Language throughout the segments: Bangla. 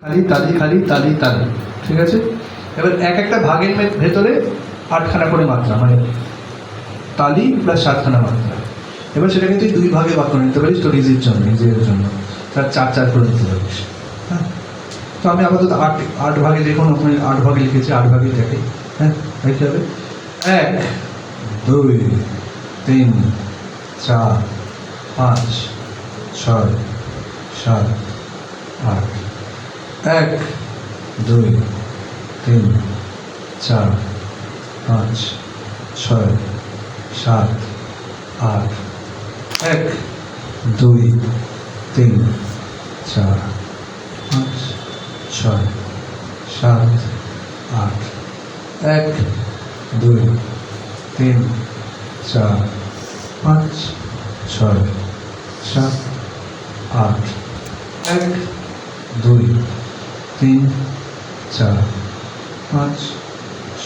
খালি তালি খালি তালি তালি, ঠিক আছে। এবার এক একটা ভাগের ভেতরে 8খানা করে মাত্রা, মানে তালি প্লাস 7খানা মাত্রা। এবার সেটাকে তুই 2 ভাগে ভাগ করে নিতে পারিস তোর ইজির জন্য, নিজের জন্য তার 4 করে নিতে পারিস। হ্যাঁ, তো আমি আপাতত 8 ভাগে, দেখুন ওখানে 8 ভাগে লিখেছি, 8 ভাগে দেখে। হ্যাঁ, দেখতে হবে 1 2 3 4 5 6 7 8 1 2 3 4 5 6 7 8 1 2 3 4 5 6 7 8 1 2 3 4 5 6 7 8 1 2 3 4 5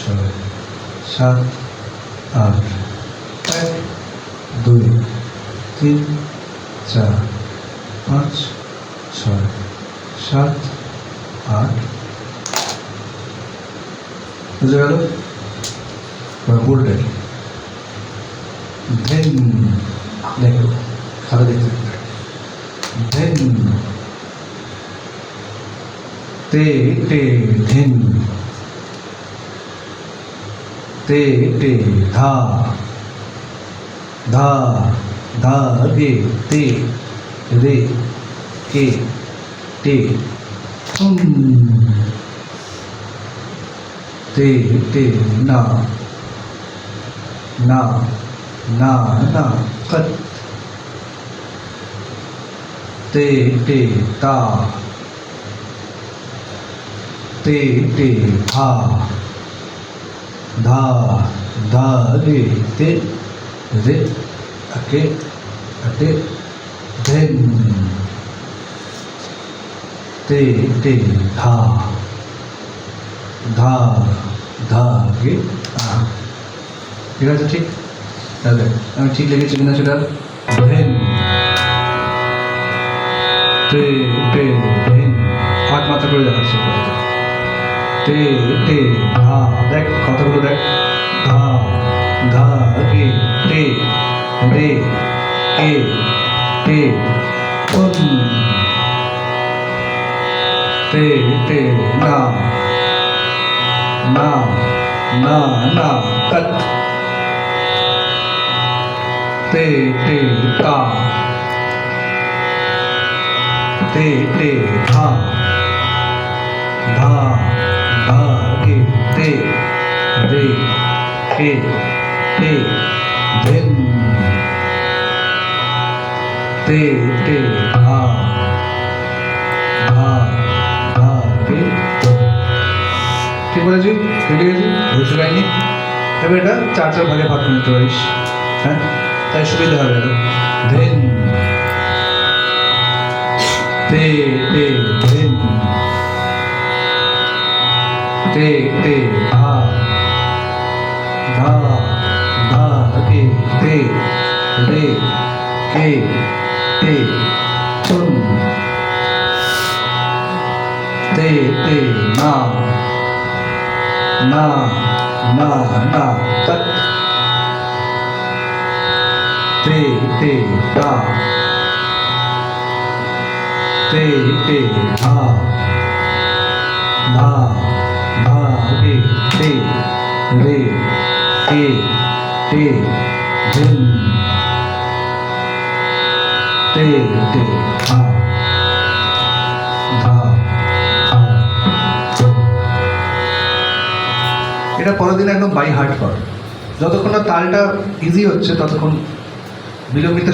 6 7 8 1 2 3 4 5 6 7 8 বুঝে গেল? বললে ধেন, দেখো খাতা দেখতে ধেন তে তে ধেন তে তে ধা ধা ধা রে তে রে কে তে তে তে না না না না কত তে তে তা তে তে ধা ধা ধা রে তে রে अके अटे धन ते ते धा धा धा गे ঠিক আছে? ঠিক, তাহলে আমি ঠিক লিখেছি কিনা সেটা? ধেন তে তে ধেন, 8 মাত্রা করে দেখাচ্ছি। তে তে ধা, দেখ কতগুলো, দেখ ধা ধা গে তে রে কে তে তে তে না না না না कत ते ते ता ते ते धा धा धा गे ते रे के ते धन ते ते धा धा धा गे। ঠিক বলেছি? ঠিক আছে, বুঝতে পারিনি? এবার এটা 4 ভাগে ভাগ করে নিতে পারিস। হ্যাঁ, তাই সুবিধা হবে। আরো ধেন তে তে ধেন তে তে ধা ধা ধা গে তে রে কে তে চুন তে তে না ना ना ना कत ते ते ता ते ते धा धा धा गे ते रे के ते धन ते ते धा धा। এটা পরের দিন একদম বাই হার্ট কর, যতক্ষণ না তালটা ইজি হচ্ছে ততক্ষণ বিলম্বিত